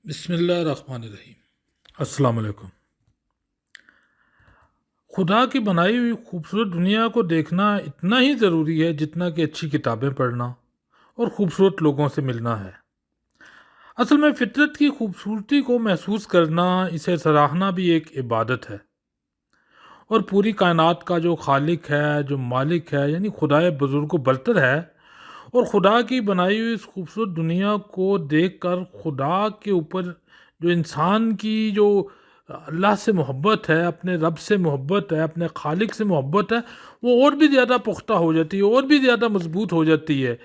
बिस्मिल्लाहिर्रहमानिर्रहीम। अस्सलाम वालेकुम। खुदा की बनाई हुई खूबसूरत दुनिया को देखना इतना ही ज़रूरी है जितना कि अच्छी किताबें पढ़ना और खूबसूरत लोगों से मिलना है। असल में फितरत की खूबसूरती को महसूस करना, इसे सराहना भी एक इबादत है। और पूरी कायनात का जो खालिक है, जो मालिक है, यानी खुदाए बुजुर्ग बरतर है, और खुदा की बनाई हुई इस खूबसूरत दुनिया को देखकर खुदा के ऊपर जो इंसान की जो अल्लाह से मोहब्बत है, अपने रब से मोहब्बत है, अपने खालिक से मोहब्बत है, वो और भी ज़्यादा पुख्ता हो जाती है, और भी ज़्यादा मजबूत हो जाती है।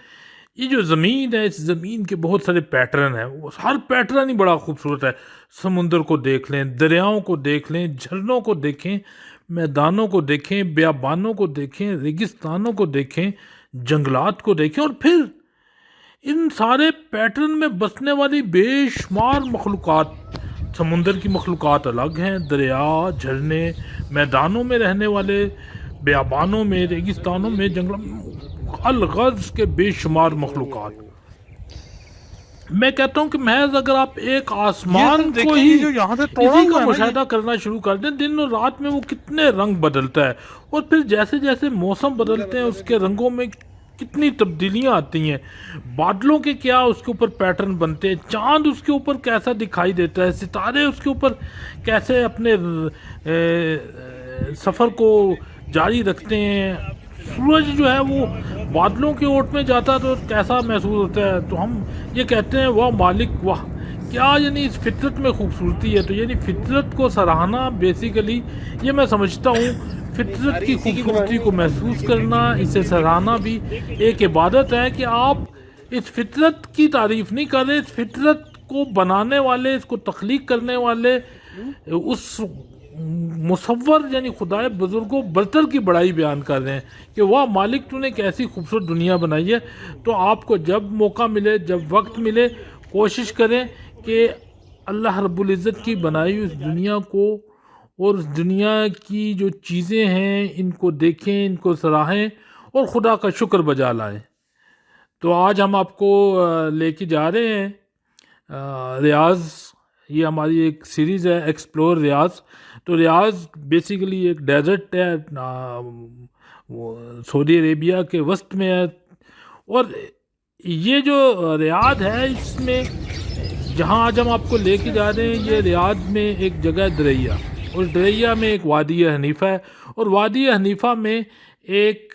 ये जो ज़मीन है, इस ज़मीन के बहुत सारे पैटर्न हैं, वो हर पैटर्न ही बड़ा खूबसूरत है। समुंदर को देख लें, दरियाओं को देख लें, झरनों को देखें, मैदानों को देखें, बियाबानों को देखें, रेगिस्तानों को देखें, जंगलात को देखें, और फिर इन सारे पैटर्न में बसने वाली बेशुमार मखलूक़ात। समुंदर की मखलूक़ात अलग हैं, दरिया, झरने, मैदानों में रहने वाले, बियाबानों में, रेगिस्तानों में, जंगलों में, अलगज़ के बेशुमार मखलूक़ात। मैं कहता हूँ कि महज अगर आप एक ये आसमान तुम को देखिए, ही ये जो यहाँ से तोड़ा इसी हुआ का है ना, ये मुशाहिदा करना शुरू कर दें, दिन और रात में वो कितने रंग बदलता है, और फिर जैसे जैसे मौसम बदलते हैं उसके रंगों में कितनी तब्दीलियाँ आती हैं। बादलों के क्या उसके ऊपर पैटर्न बनते हैं, चांद उसके ऊपर कैसा दिखाई देता है, सितारे उसके ऊपर कैसे अपने सफ़र को जारी रखते हैं। सूरज जो है वो बादलों की ओट में जाता है तो कैसा महसूस होता है। तो हम ये कहते हैं वाह मालिक वाह, क्या यानी इस फितरत में खूबसूरती है। तो यानी फितरत को सराहना बेसिकली ये मैं समझता हूँ, फितरत की खूबसूरती को महसूस करना, इसे सराहना भी एक इबादत है कि आप इस फितरत की तारीफ नहीं कर रहे, इस फितरत को बनाने वाले, इसको तख्लीक करने वाले उस मुसव्वर यानी खुदाए बुजुर्गों बरतर की बड़ाई बयान कर रहे हैं कि वाह मालिक तूने कैसी खूबसूरत दुनिया बनाई है। तो आपको जब मौका मिले, जब वक्त मिले, कोशिश करें कि अल्लाह रब्बुल इज़्ज़त की बनाई हुई इस दुनिया को और उस दुनिया की जो चीज़ें हैं इनको देखें, इनको सराहें और खुदा का शुक्र बजा लाएं। तो आज हम आपको लेके जा रहे हैं रियाज़। ये हमारी एक सीरीज़ है, एक्सप्लोर रियाज़। तो रियाज़ बेसिकली एक डेजर्ट है, वो सऊदी अरेबिया के वस्त में है। और ये जो रियाद है, इसमें जहाँ आज हम आपको लेके जा रहे हैं, ये रियाद में एक जगह है दरैया, और दरैया में एक वादी हनीफ़ा है, और वादी हनीफ़ा में एक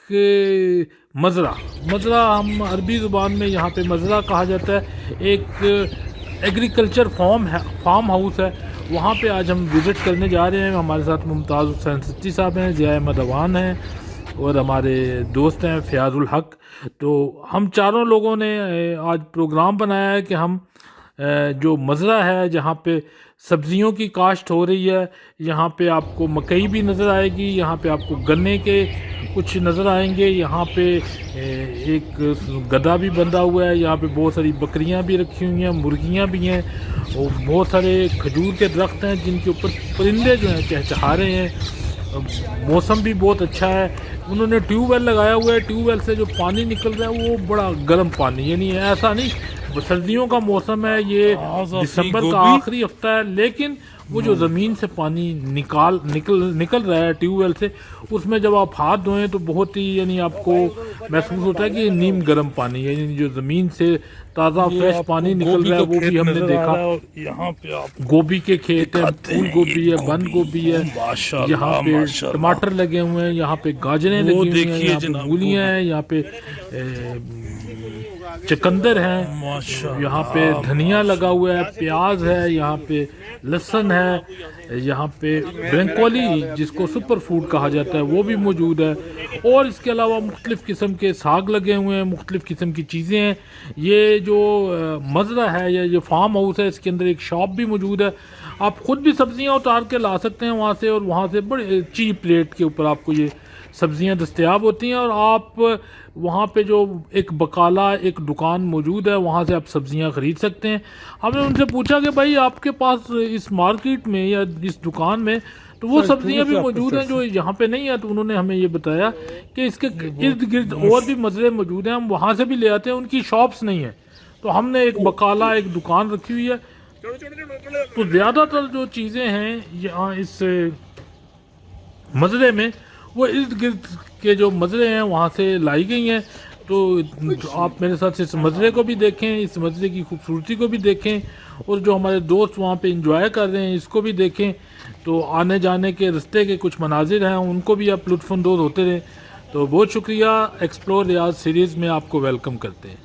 मज़रा, मज़रा हम अरबी ज़ुबान में यहाँ पे मज़रा कहा जाता है, एक एग्रीकल्चर फार्म हाउस है। वहाँ पे आज हम विज़िट करने जा रहे हैं। हमारे साथ मुमताज़ हुसैन सिद्दीकी साहब हैं, ज़िया अहमद अवान हैं, और हमारे दोस्त हैं फ़याज़ुल हक। तो हम चारों लोगों ने आज प्रोग्राम बनाया है कि हम जो मज़रा है जहाँ पे सब्ज़ियों की काश्त हो रही है, यहाँ पे आपको मकई भी नज़र आएगी, यहाँ पे आपको गन्ने के कुछ नज़र आएंगे, यहाँ पे एक गधा भी बंधा हुआ है, यहाँ पे बहुत सारी बकरियाँ भी रखी हुई हैं, मुर्गियाँ भी हैं, और बहुत सारे खजूर के दरख्त हैं जिनके ऊपर परिंदे जो हैं चहचहा रहे हैं। मौसम भी बहुत अच्छा है। उन्होंने ट्यूबवेल लगाया हुआ है, ट्यूबवेल से जो पानी निकल रहा है वो बड़ा गर्म पानी, यानी ऐसा नहीं सर्दियों का मौसम है, ये दिसंबर का आखिरी हफ्ता है, लेकिन वो जो ज़मीन से पानी निकल रहा है ट्यूबवेल से, उसमें जब आप हाथ धोएं तो बहुत ही यानी आपको महसूस होता है कि नीम गर्म पानी है, यानी जो ज़मीन से ताज़ा फ्रेश पानी निकल रहा है। वो भी हमने देखा। यहाँ पे आप गोभी के खेत हैं, फूल गोभी है, बंद गोभी है, यहाँ पे टमाटर लगे हुए हैं, यहाँ पे गाजरें लगी हुई हैं, यहाँ पे मूलियाँ हैं, यहाँ पे चकंदर है, यहाँ पे धनिया लगा हुआ है, प्याज है, यहाँ पे लहसुन है, यहाँ पे ब्रोकोली जिसको सुपर फूड कहा जाता है वो भी मौजूद है, और इसके अलावा मुख्तलिफ़ किस्म के साग लगे हुए हैं, मुख्तलिफ़ किस्म की चीज़ें हैं। ये जो मज़रा है या जो फार्म हाउस है, इसके अंदर एक शॉप भी मौजूद है। आप ख़ुद भी सब्ज़ियाँ उतार के ला सकते हैं वहाँ से, और वहाँ से बड़े चीप रेट के ऊपर आपको ये सब्ज़ियाँ दस्तयाब होती हैं। और आप वहाँ पे जो एक बकाला एक दुकान मौजूद है, वहाँ से आप सब्ज़ियाँ ख़रीद सकते हैं। हमने उनसे पूछा कि भाई आपके पास इस मार्केट में या इस दुकान में तो वो सब्ज़ियाँ भी मौजूद हैं जो यहाँ पे नहीं है। तो उन्होंने हमें ये बताया कि इसके इर्द गिर्द और भी मज़रे मौजूद हैं, हम वहाँ से भी ले आते हैं, उनकी शॉप्स नहीं है। तो हमने एक बकाला एक दुकान रखी हुई है, तो ज़्यादातर जो चीज़ें हैं यहाँ इस मजरे में, वो इर्द गिर्द के जो मजरे हैं वहाँ से लाई गई हैं। तो आप मेरे साथ इस मजरे को भी देखें, इस मजरे की खूबसूरती को भी देखें, और जो हमारे दोस्त वहाँ पे इंजॉय कर रहे हैं इसको भी देखें। तो आने जाने के रास्ते के कुछ मनाजिर हैं उनको भी आप लुत्फ़अंदोज़ होते रहें। तो बहुत शुक्रिया, एक्सप्लोर रियाद सीरीज़ में आपको वेलकम करते हैं।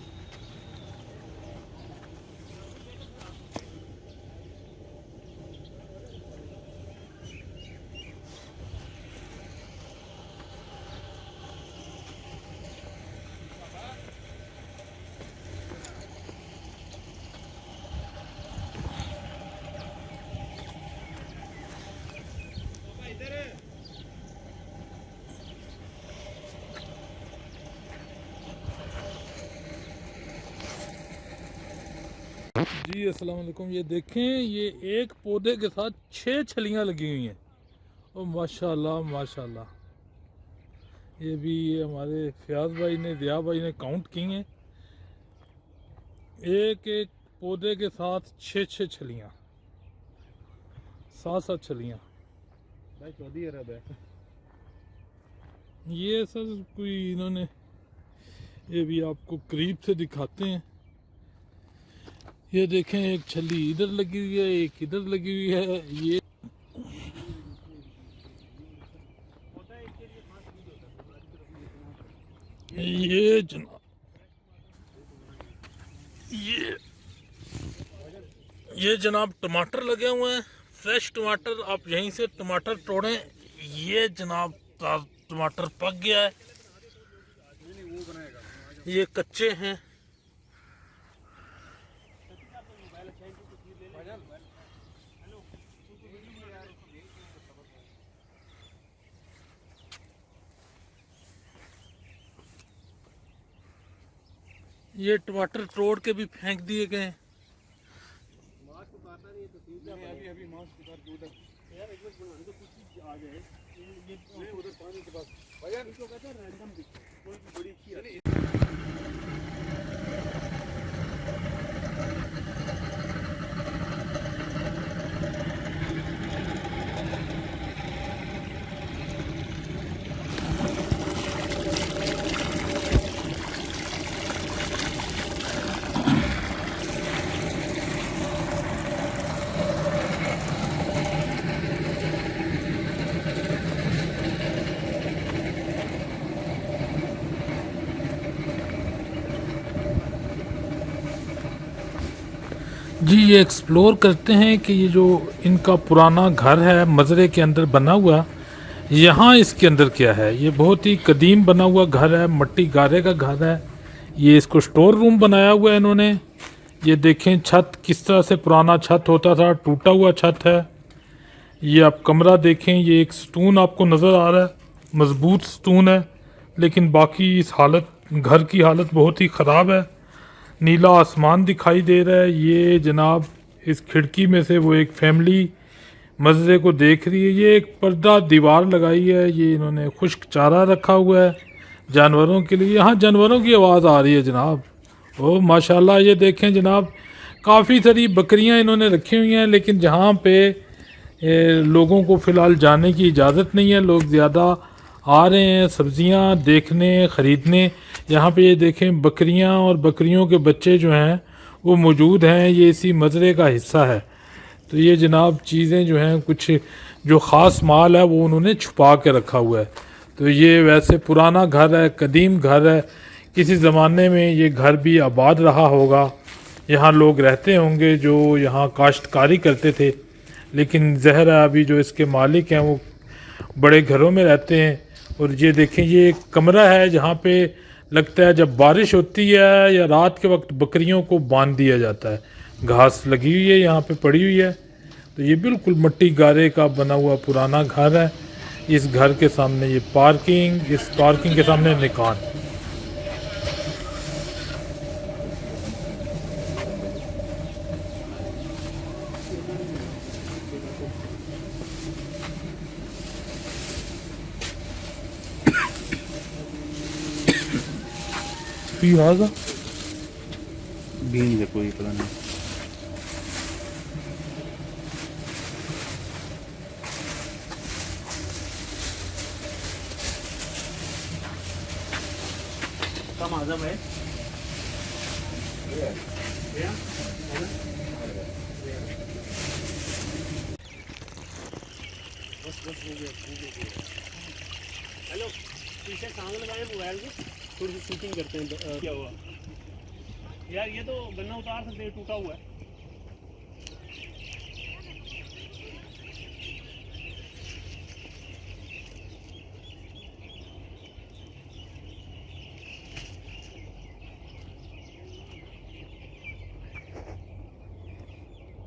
जी अस्सलाम वालेकुम। ये देखें, ये एक पौधे के साथ 6 छलियाँ लगी हुई हैं। और माशाल्लाह माशाल्लाह, ये भी हमारे फयाज भाई ने, दिया भाई ने काउंट की हैं। एक एक पौधे के साथ 6 छलियाँ, 7 छलियाँ। सऊदी अरब है ये सर कोई इन्होंने, ये भी आपको करीब से दिखाते हैं। ये देखें, एक छली इधर लगी हुई है, एक इधर लगी हुई है। ये जनाब, ये जनाब टमाटर लगे हुए हैं, फ्रेश टमाटर। आप यहीं से टमाटर तोड़ें। ये जनाब टमाटर पक गया है, ये कच्चे हैं। ये टमाटर तोड़ के भी फेंक दिए गए हैं। अभी मास्क उतार के उधर यार एक मिनट बना दो, कुछ आ जाए ये उधर पानी के पास भैया, इसको कहते हैं रैंडम दिख कोई भी बड़ी अच्छी। जी, ये एक्सप्लोर करते हैं कि ये जो इनका पुराना घर है मज़रे के अंदर बना हुआ, यहाँ इसके अंदर क्या है। ये बहुत ही कदीम बना हुआ घर है, मट्टी गारे का घर है। ये इसको स्टोर रूम बनाया हुआ है इन्होंने। ये देखें, छत किस तरह से पुराना छत होता था, टूटा हुआ छत है। ये आप कमरा देखें, ये एक स्टून आपको नज़र आ रहा है, मजबूत स्टून है, लेकिन बाकी इस हालत, घर की हालत बहुत ही ख़राब है। नीला आसमान दिखाई दे रहा है। ये जनाब इस खिड़की में से वो एक फैमिली मज़रे को देख रही है। ये एक पर्दा दीवार लगाई है, ये इन्होंने खुश्क चारा रखा हुआ है जानवरों के लिए। यहाँ जानवरों की आवाज़ आ रही है जनाब। ओ माशाल्लाह, ये देखें जनाब, काफ़ी सारी बकरियाँ इन्होंने रखी हुई हैं, लेकिन जहाँ पे लोगों को फ़िलहाल जाने की इजाज़त नहीं है। लोग ज़्यादा आ रहे हैं सब्ज़ियाँ देखने, ख़रीदने। यहाँ पे ये देखें, बकरियाँ और बकरियों के बच्चे जो हैं वो मौजूद हैं। ये इसी मज़रे का हिस्सा है। तो ये जनाब चीज़ें जो हैं, कुछ जो ख़ास माल है वो उन्होंने छुपा के रखा हुआ है। तो ये वैसे पुराना घर है, कदीम घर है। किसी ज़माने में ये घर भी आबाद रहा होगा, यहाँ लोग रहते होंगे जो यहाँ काश्तकारी करते थे। लेकिन ज़हर है, अभी जो इसके मालिक हैं वो बड़े घरों में रहते हैं। और ये देखें, ये एक कमरा है जहाँ पे लगता है जब बारिश होती है या रात के वक्त बकरियों को बांध दिया जाता है। घास लगी हुई है यहाँ पे पड़ी हुई है। तो ये बिल्कुल मट्टी गारे का बना हुआ पुराना घर है। इस घर के सामने ये पार्किंग, इस पार्किंग के सामने निकान। बीज है कोई पता नहीं। इमाम आजम है। हेलो, पीछे सांग लगाए मोबाइल को, थोड़ी सी शूटिंग करते हैं। क्या हुआ यार, ये तो गन्ना उतार सकते हैं, टूटा हुआ है।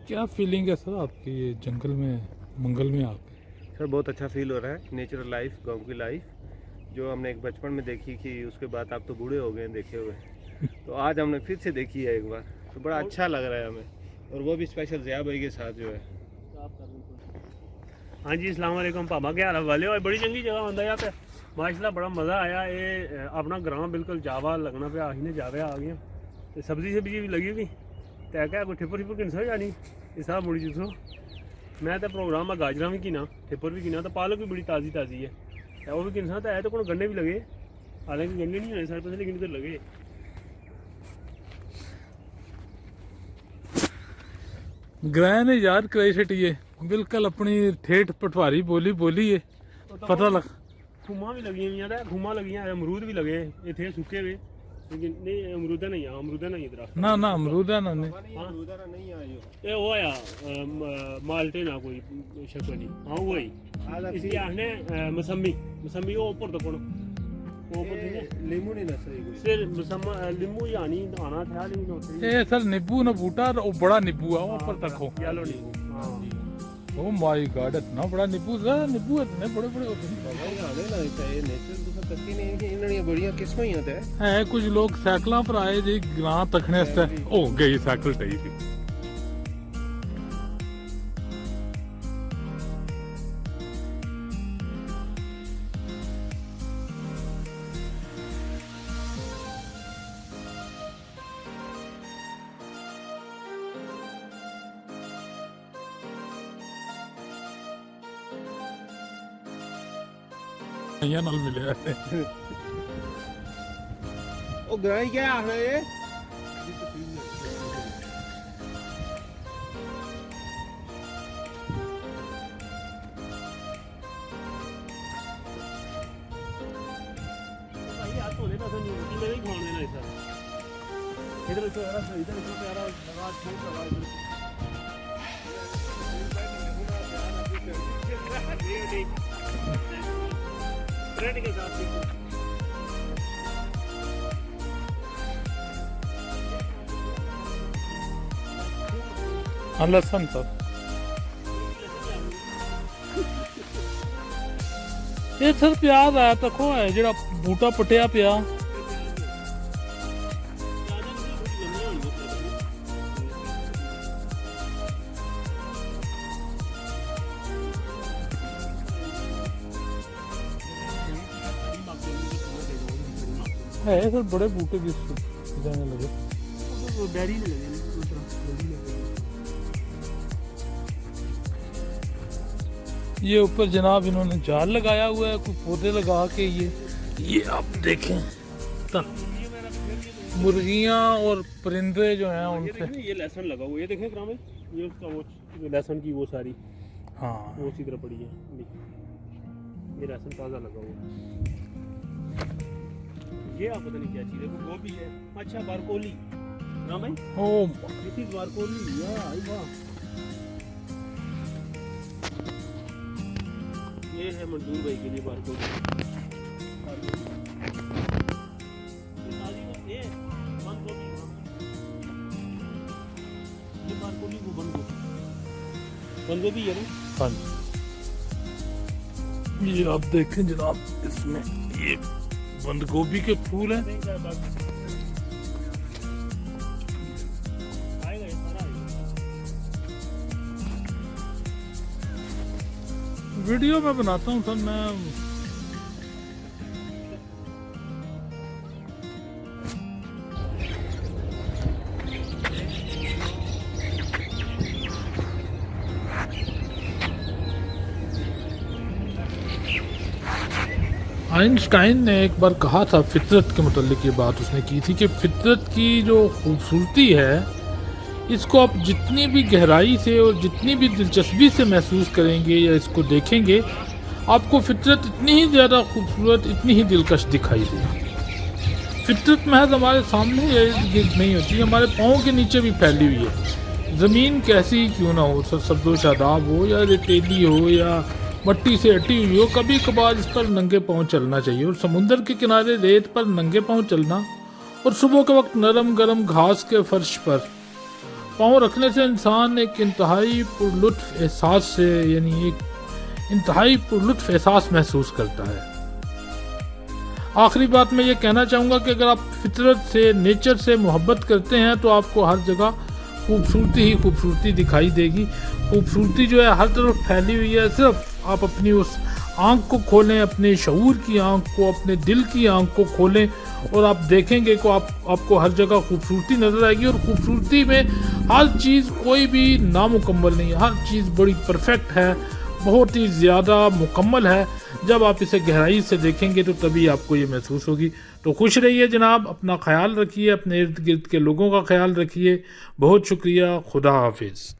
क्या फीलिंग है सर आपकी ये जंगल में मंगल में आके? सर बहुत अच्छा फील हो रहा है। नेचुरल लाइफ, गांव की लाइफ जो हमने एक बचपन में देखी कि उसके बाद आप तो बूढ़े हो गए हैं देखे हुए, तो आज हमने फिर से देखी है एक बार, तो बड़ा अच्छा लग रहा है हमें, और वो भी स्पेशल ज़िया भाई के साथ जो है। हाँ जी, अस्सलाम वालेकुम पापा, क्या हाल वाले हो? बड़ी चंगी जगह होंदा यहाँ पे, माशाल्लाह बड़ा मज़ा आया। ये अपना ग्राम बिल्कुल जावा लगना पे, आही ने जावे आ गया, तो सब्जी भी लगी हुई तै क्या कोई ठिप्पर ठिप्पर किनसा जानी ये सब मुड़ी जिसो। मैं तो प्रोग्राम में गाजरा भी गिना, ठिप्पर भी गिना, तो पालक भी बड़ी ताज़ी ताज़ी है, वो भी किनसा तो है। तो कौन गन्ने भी लगे, हालांकि गन्ने नहीं होने सारे पास, लेकिन इधर लगे। ग्रह ने याद कराई छटिए, बिल्कुल अपनी ठेठ पटवारी बोली है, पता लग। खुमा भी लगी हुई हैं, खुमा लगी हैं, अमरूद भी लगे, ये थे सूखे हुए, लेकिन नहीं अमरूदा नहीं है, अमरूदा नहीं इधर ना अमरूद है ना नहीं आयो ये वो आया माल्टे ना कोई शक्ल नहीं। हाँ वही इसलिए आने मौसमी वो ऊपर तक वो ऊपर थे नींबू नहीं ना सही कोई फिर नींबू यानी आना था, लेकिन ए सर नींबू ना बूटा वो बड़ा नींबू है वो ऊपर तक हो। येलो नींबू। हाँ ओ माय गॉड, इतना बड़ा नींबू सर, नींबू इतने बड़े बड़े होते हैं। आने ना चाहिए नेचुरल दूसरा तक ही नहीं कि इन्होंने बढ़िया किस्में ही होता है। कुछ लोग साइकिलों पर आए जी ग्रां तकने ओ गई साइकिल चाहिए थी। नल मिले ओ ग्राई क्या आ रहा है इधर तो यार इधर तो प्यारा लगा छोड़ लगा रेड के साथ लसन सर ये सर प्याज आया तको है जेड़ा बूटा पटिया पिया है सर, बड़े बूटे भी जाने लगे। बैरी लगे ये ऊपर जनाब इन्होंने जाल लगाया हुआ है, कुछ पौधे लगा के ये आप देखें मुर्गियां और परिंदे जो हैं उनसे। ये लहसुन लगा हुआ, ये देखें ग्राम में, ये उसका वो लहसुन की वो सारी हाँ वो उसी तरह पड़ी है। ये लहसुन ताज़ा लगा हुआ, ये आप पता नहीं क्या चीज़ है, गोभी है। अच्छा बारकोली ना भाई, ओ दिस इज बारकोली। वाह, ये है मंजूर भाई के लिए बारकोली। ये बंद गोभी, ये बारकोली को बंद गोभी है ना। हाँ ये आप देखें जनाब, इसमें ये बंद गोभी के फूल हैं। वीडियो में बनाता हूँ सर मैं। आइंस्टाइन ने एक बार कहा था फितरत के मुतल्लिक, ये बात उसने की थी कि फितरत की जो खूबसूरती है इसको आप जितनी भी गहराई से और जितनी भी दिलचस्पी से महसूस करेंगे या इसको देखेंगे, आपको फितरत इतनी ही ज़्यादा खूबसूरत, इतनी ही दिलकश दिखाई देगी। फितरत महज हमारे सामने या इर्द गिर्द नहीं होती, हमारे पाँव के नीचे भी फैली हुई है। ज़मीन कैसी ही क्यों ना हो, सब्ज़ो शादाब हो या रेतीली हो या मट्टी से अटी हुई हो, कभी कभार इस पर नंगे पाँव चलना चाहिए। और समुंदर के किनारे रेत पर नंगे पाँव चलना और सुबह के वक्त नरम गरम घास के फर्श पर पाँव रखने से इंसान एक इंतहाई पुरलुत्फ एहसास से, यानी एक इंतहाई पुरलुत्फ एहसास महसूस करता है। आखिरी बात मैं ये कहना चाहूँगा कि अगर आप फितरत से, नेचर से मोहब्बत करते हैं तो आपको हर जगह खूबसूरती ही खूबसूरती दिखाई देगी। खूबसूरती जो है हर तरफ फैली हुई है, सिर्फ आप अपनी उस आँख को खोलें, अपने शऊर की आँख को, अपने दिल की आँख को खोलें और आप देखेंगे कि आपको हर जगह खूबसूरती नज़र आएगी। और खूबसूरती में हर चीज़ कोई भी नामुकम्मल नहीं है, हर चीज़ बड़ी परफेक्ट है, बहुत ही ज़्यादा मुकम्मल है। जब आप इसे गहराई से देखेंगे तो तभी आपको ये महसूस होगी। तो खुश रहिए जनाब, अपना ख्याल रखिए, अपने इर्द गिर्द के लोगों का ख्याल रखिए। बहुत शुक्रिया, खुदा हाफिज़।